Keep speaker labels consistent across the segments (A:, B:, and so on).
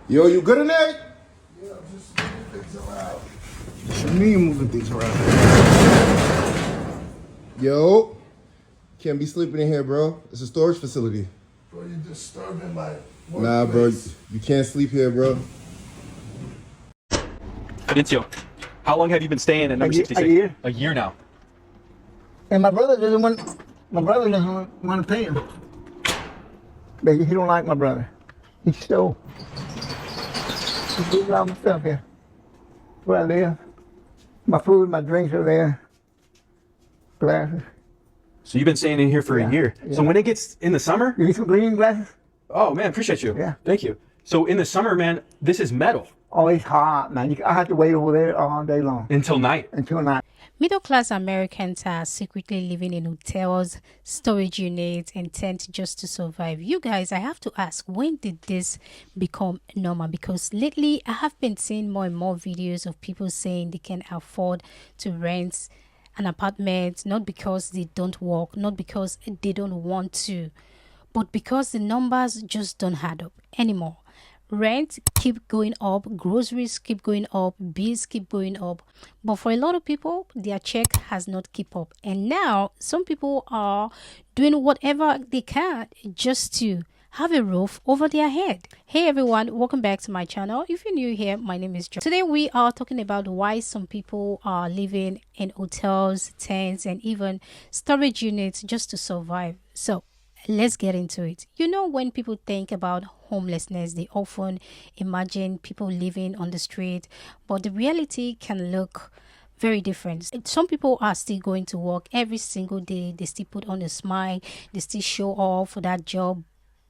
A: Yo, you good in there?
B: Yeah, I'm just moving things around. What you mean moving things around?
A: Yo, can't be sleeping in here, bro. It's a storage facility.
B: Bro, you're disturbing my workplace.
A: Nah, bro, you can't sleep here, bro.
C: Fidencio, how long have you been staying in number 66?
D: A year.
C: A year now.
D: And my brother doesn't want to pay him. But he don't like my brother. He stole. He moved all my stuff here. Where I live. My food, my drinks are there. Glasses.
C: So you've been staying in here for a year.
D: Yeah.
C: So when it gets in the summer,
D: You need some cleaning glasses?
C: oh man, appreciate you.
D: Yeah.
C: Thank you. So in the summer, man, this is metal
D: Oh, it's hot, man. I have to wait over there all day long
C: until night.
D: until night.
E: Middle-class Americans are secretly living in hotels, storage units, and tents just to survive. You guys, I have to ask, when did this become normal? Because lately, I have been seeing more and more videos of people saying they can afford to rent an apartment, not because they don't work, not because they don't want to, but because the numbers just don't add up anymore. Rent keep going up, groceries keep going up, bills keep going up, but for a lot of people their check has not keep up, and now some people are doing whatever they can just to have a roof over their head. Hey everyone, welcome back to my channel. If you're new here, my name is Jo. Today we are talking about why some people are living in hotels, tents, and even storage units just to survive. So let's get into it. You know, when people think about homelessness, they often imagine people living on the street, but the reality can look very different. Some people are still going to work every single day. They still put on a smile. They still show off for that job.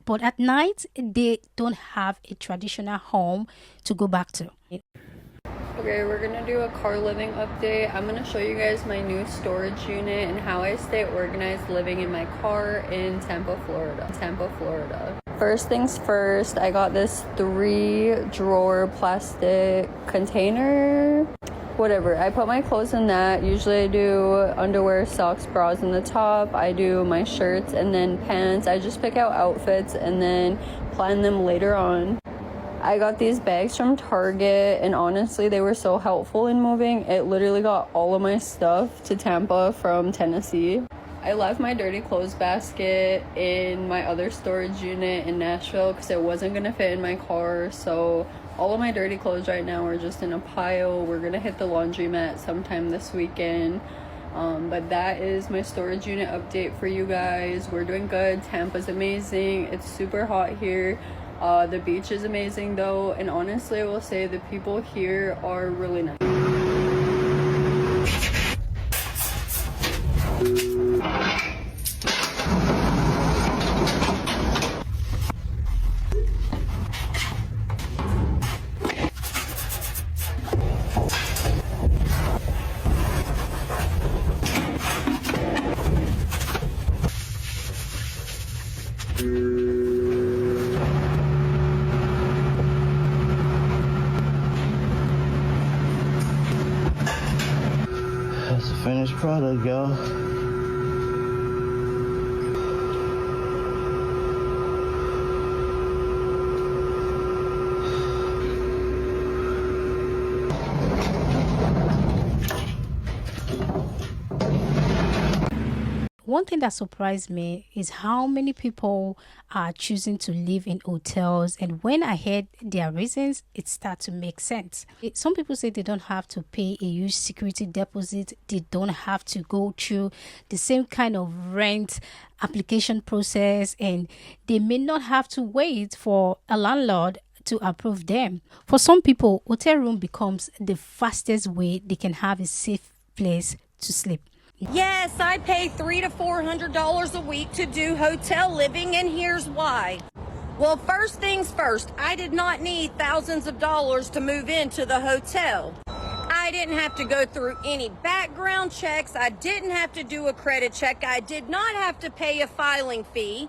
E: But at night, they don't have a traditional home to go back to.
F: Okay, we're gonna do a car living update. I'm gonna show you guys my new storage unit and how I stay organized living in my car in Tampa, Florida. First things first, I got this 3-drawer plastic container. Whatever, I put my clothes in that. Usually I do underwear, socks, bras in the top. I do my shirts and then pants. I just pick out outfits and then plan them later on. I got these bags from Target, and honestly, they were so helpful in moving. It literally got all of my stuff to Tampa from Tennessee. I left my dirty clothes basket in my other storage unit in Nashville because it wasn't going to fit in my car. So all of my dirty clothes right now are just in a pile. We're going to hit the laundromat sometime this weekend. But that is my storage unit update for you guys. We're doing good. Tampa's amazing. It's super hot here. The beach is amazing though, and honestly I will say the people here are really nice.
G: That's the finished product, y'all.
E: One thing that surprised me is how many people are choosing to live in hotels, and when I heard their reasons, it started to make sense. Some people say they don't have to pay a huge security deposit, they don't have to go through the same kind of rent application process, and they may not have to wait for a landlord to approve them. For some people, hotel room becomes the fastest way they can have a safe place to sleep.
H: Yes, I pay $300 to $400 a week to do hotel living, and here's why. Well, first things first, I did not need thousands of dollars to move into the hotel. I didn't have to go through any background checks. I didn't have to do a credit check. I did not have to pay a filing fee.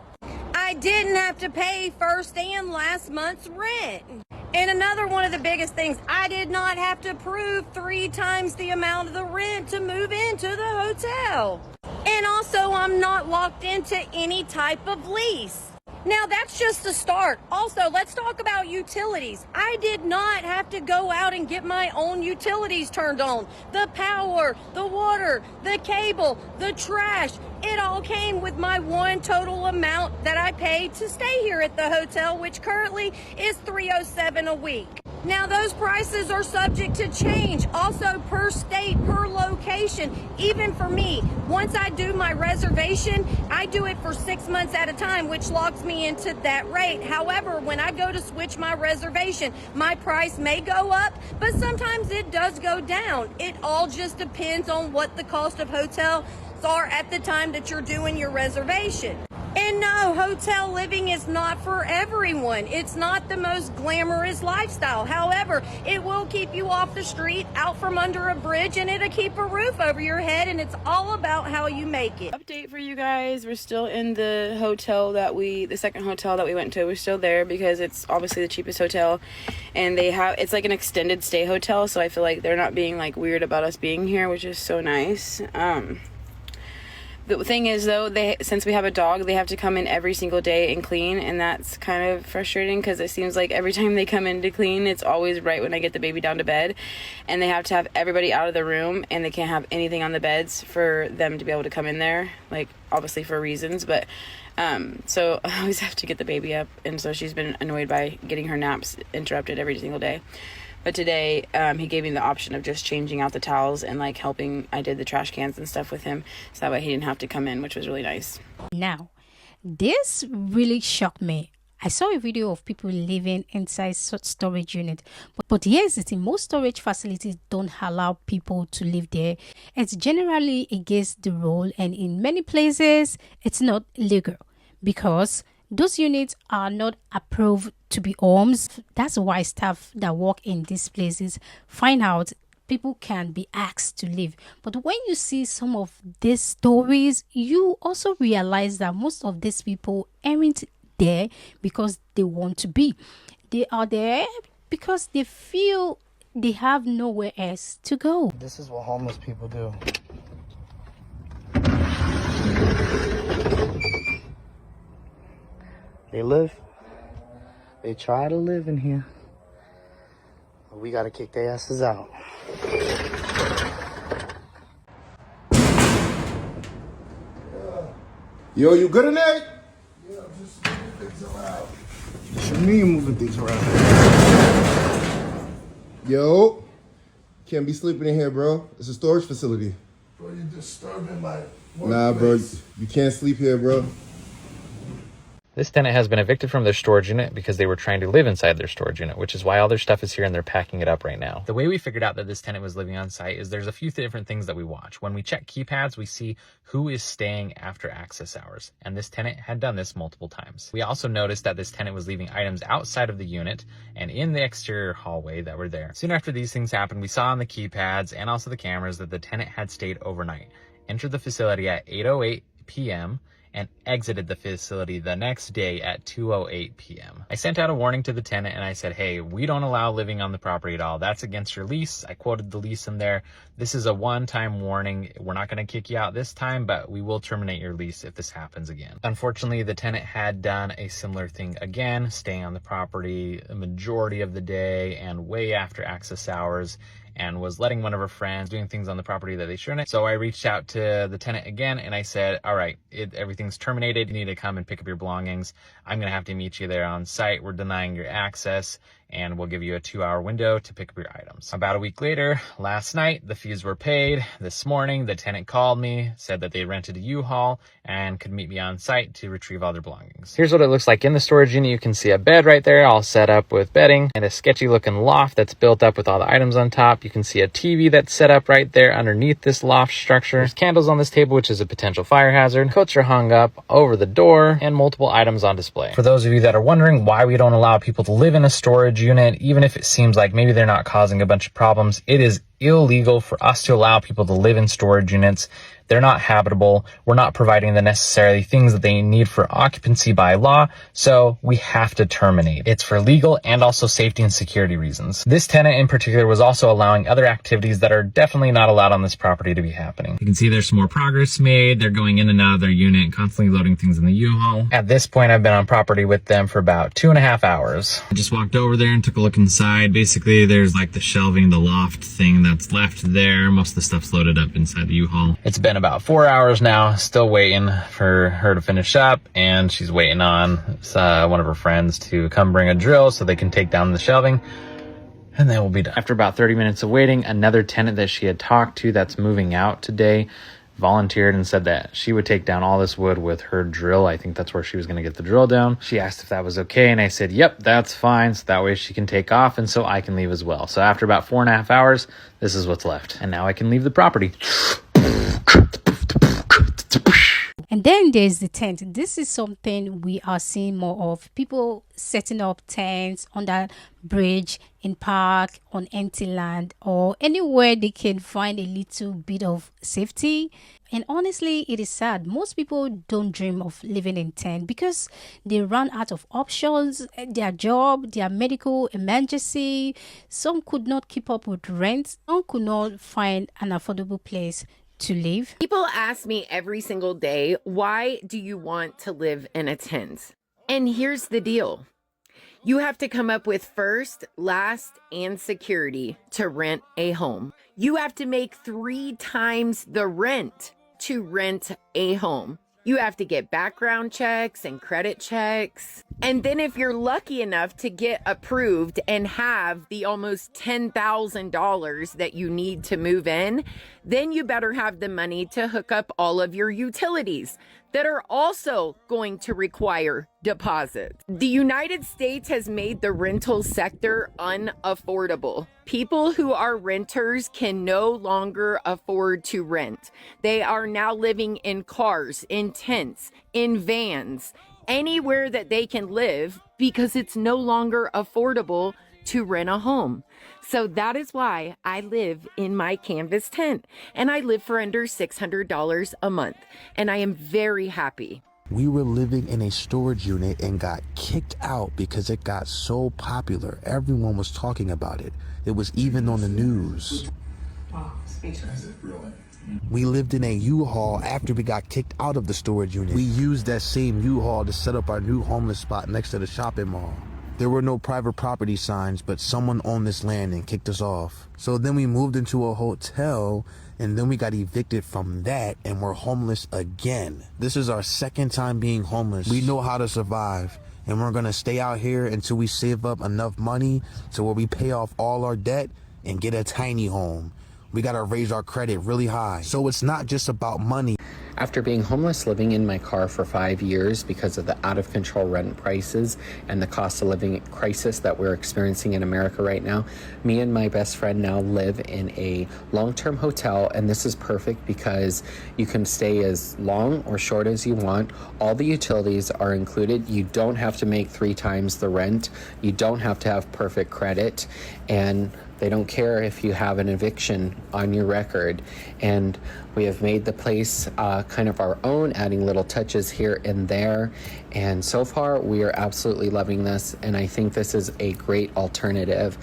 H: I didn't have to pay first and last month's rent. And another one of the biggest things, I did not have to prove 3 times the amount of the rent to move into the hotel. And also, I'm not locked into any type of lease. Now, that's just a start. Also, let's talk about utilities. I did not have to go out and get my own utilities turned on. The power, the water, the cable, the trash, it all came with my one total amount that I paid to stay here at the hotel, which currently is $307 a week. Now, those prices are subject to change, also per state, per location. Even for me, once I do my reservation, I do it for 6 months at a time, which locks me into that rate. However, when I go to switch my reservation, my price may go up, but sometimes it does go down. It all just depends on what the cost of hotels are at the time that you're doing your reservation. And no, hotel living is not for everyone. It's not the most glamorous lifestyle. However, it will keep you off the street, out from under a bridge, and it'll keep a roof over your head, and it's all about how you make it.
I: Update for you guys, we're still in the hotel the second hotel that we went to. We're still there because it's obviously the cheapest hotel, and it's like an extended stay hotel, so I feel like they're not being like weird about us being here, which is so nice. The thing is, though, since we have a dog, they have to come in every single day and clean, and that's kind of frustrating because it seems like every time they come in to clean, it's always right when I get the baby down to bed, and they have to have everybody out of the room, and they can't have anything on the beds for them to be able to come in there, like, obviously for reasons, but so I always have to get the baby up, and so she's been annoyed by getting her naps interrupted every single day. But today, he gave me the option of just changing out the towels and like helping. I did the trash cans and stuff with him, so that way he didn't have to come in, which was really nice.
E: Now, this really shocked me. I saw a video of people living inside such storage unit. But here's the thing, most storage facilities don't allow people to live there. It's generally against the rule, and in many places, it's not legal because those units are not approved to be homes. That's why staff that work in these places find out people can be asked to live. But when you see some of these stories, you also realize that most of these people aren't there because they want to be. They are there because they feel they have nowhere else to go.
G: This is what homeless people do. They try to live in here, but we gotta kick their asses out.
A: Yo, you good in there?
B: Yeah, I'm just moving things around. What you mean moving things around?
A: Yo, can't be sleeping in here, bro. It's a storage facility.
B: Bro, you're disturbing my workplace.
A: Nah, bro, you can't sleep here, bro.
J: This tenant has been evicted from their storage unit because they were trying to live inside their storage unit, which is why all their stuff is here and they're packing it up right now. The way we figured out that this tenant was living on site is there's a few different things that we watch. When we check keypads, we see who is staying after access hours, and this tenant had done this multiple times. We also noticed that this tenant was leaving items outside of the unit and in the exterior hallway that were there. Soon after these things happened, we saw on the keypads and also the cameras that the tenant had stayed overnight, entered the facility at 8:08 p.m., and exited the facility the next day at 2:08 p.m. I sent out a warning to the tenant and I said, hey, we don't allow living on the property at all. That's against your lease. I quoted the lease in there. This is a one-time warning. We're not going to kick you out this time, but we will terminate your lease if this happens again. Unfortunately, the tenant had done a similar thing again, staying on the property a majority of the day and way after access hours, and was letting one of her friends doing things on the property that they shouldn't. So I reached out to the tenant again and I said, all right, everything's terminated. You need to come and pick up your belongings. I'm going to have to meet you there on site. We're denying your access and we'll give you a 2-hour window to pick up your items. About a week later, last night, the fees were paid. This morning, the tenant called me, said that they rented a U-Haul and could meet me on site to retrieve all their belongings. Here's what it looks like in the storage unit. You can see a bed right there, all set up with bedding, and a sketchy looking loft that's built up with all the items on top. You can see a TV that's set up right there underneath this loft structure. There's candles on this table, which is a potential fire hazard. Coats are hung up over the door and multiple items on display. For those of you that are wondering why we don't allow people to live in a storage unit, even if it seems like maybe they're not causing a bunch of problems, it is illegal for us to allow people to live in storage units. They're not habitable. We're not providing the necessary things that they need for occupancy by law, so we have to terminate. It's for legal and also safety and security reasons. This tenant in particular was also allowing other activities that are definitely not allowed on this property to be happening. You can see there's some more progress made. They're going in and out of their unit, constantly loading things in the U-Haul. At this point, I've been on property with them for about 2.5 hours. I just walked over there and took a look inside. Basically, there's like the shelving, the loft thing that's left there. Most of the stuff's loaded up inside the U-Haul. It's been about 4 hours now, still waiting for her to finish up, and she's waiting on one of her friends to come bring a drill so they can take down the shelving, and then we'll be done. After about 30 minutes of waiting, another tenant that she had talked to that's moving out today volunteered and said that she would take down all this wood with her drill. I think that's where she was going to get the drill down. She asked if that was okay, and I said, yep, that's fine. So that way she can take off, and so I can leave as well. So after about 4.5 hours, this is what's left. And now I can leave the property.
E: And then there's the tent. This is something we are seeing more of. People setting up tents on that bridge, in park, on empty land, or anywhere they can find a little bit of safety. And honestly, it is sad. Most people don't dream of living in tent because they run out of options, their job, their medical emergency. Some could not keep up with rent. Some could not find an affordable place to live.
K: People ask me every single day, why do you want to live in a tent? And here's the deal. You have to come up with first, last, and security to rent a home. You have to make 3 times the rent to rent a home. You have to get background checks and credit checks. And then if you're lucky enough to get approved and have the almost $10,000 that you need to move in, then you better have the money to hook up all of your utilities that are also going to require deposits. The United States has made the rental sector unaffordable. People who are renters can no longer afford to rent. They are now living in cars, in tents, in vans, anywhere that they can live because it's no longer affordable to rent a home. So that is why I live in my canvas tent, and I live for under $600 a month, and I am very happy.
B: We were living in a storage unit and got kicked out because it got so popular. Everyone was talking about it. It was even on the news. We lived in a U-Haul after we got kicked out of the storage unit. We used that same U-Haul to set up our new homeless spot next to the shopping mall. There were no private property signs, but someone owned this land and kicked us off. So then we moved into a hotel, and then we got evicted from that, and we're homeless again. This is our second time being homeless. We know how to survive, and we're gonna stay out here until we save up enough money to where we pay off all our debt and get a tiny home. We gotta raise our credit really high. So it's not just about money.
G: After being homeless, living in my car for 5 years because of the out-of-control rent prices and the cost of living crisis that we're experiencing in America right now, me and my best friend now live in a long-term hotel, and this is perfect because you can stay as long or short as you want. All the utilities are included. You don't have to make 3 times the rent. You don't have to have perfect credit, and they don't care if you have an eviction on your record. And we have made the place kind of our own, adding little touches here and there. And so far, we are absolutely loving this. And I think this is a great alternative.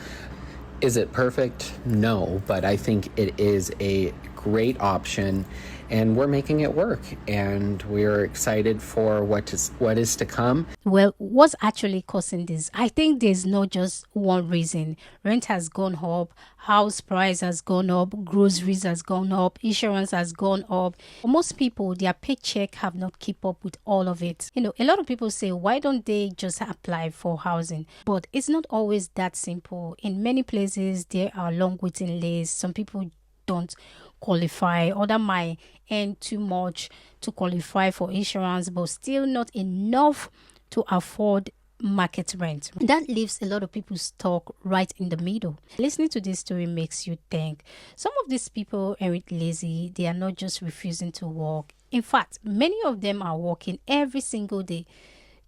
G: Is it perfect? No, but I think it is a great option. And we're making it work, and we're excited for what is to come.
E: Well, what's actually causing this? I think there's not just one reason. Rent has gone up, house price has gone up, groceries has gone up, insurance has gone up. For most people, their paycheck have not keep up with all of it. You know, a lot of people say, why don't they just apply for housing? But it's not always that simple. In many places, there are long waiting lists. Some people don't qualify, other might earn too much to qualify for insurance, but still not enough to afford market rent. That leaves a lot of people stuck right in the middle. Listening to this story makes you think some of these people aren't lazy. They are not just refusing to work. In fact, many of them are working every single day.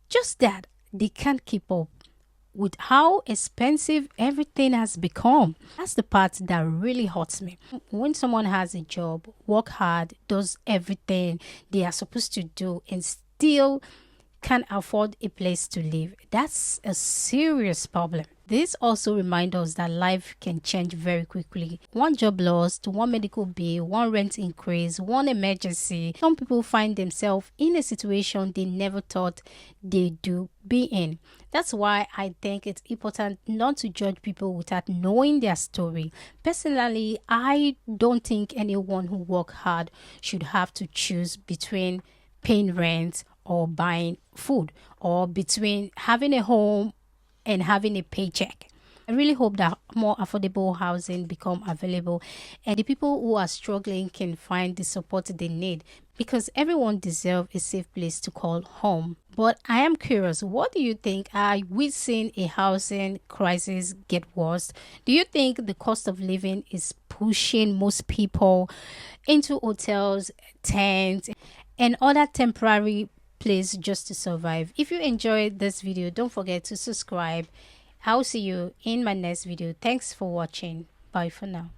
E: Just that they can't keep up with how expensive everything has become. That's the part that really hurts me. When someone has a job, work hard, does everything they are supposed to do, and still can't afford a place to live, that's a serious problem. This also reminds us that life can change very quickly. One job lost, one medical bill, one rent increase, one emergency. Some people find themselves in a situation they never thought they'd be in. That's why I think it's important not to judge people without knowing their story. Personally, I don't think anyone who works hard should have to choose between paying rent or buying food, or between having a home and having a paycheck. I really hope that more affordable housing become available and the people who are struggling can find the support they need, because everyone deserves a safe place to call home. But I am curious, what do you think? Are we seeing a housing crisis get worse? Do you think the cost of living is pushing most people into hotels, tents, and other temporary place just to survive? If you enjoyed this video, don't forget to subscribe. I'll see you in my next video. Thanks for watching. Bye for now.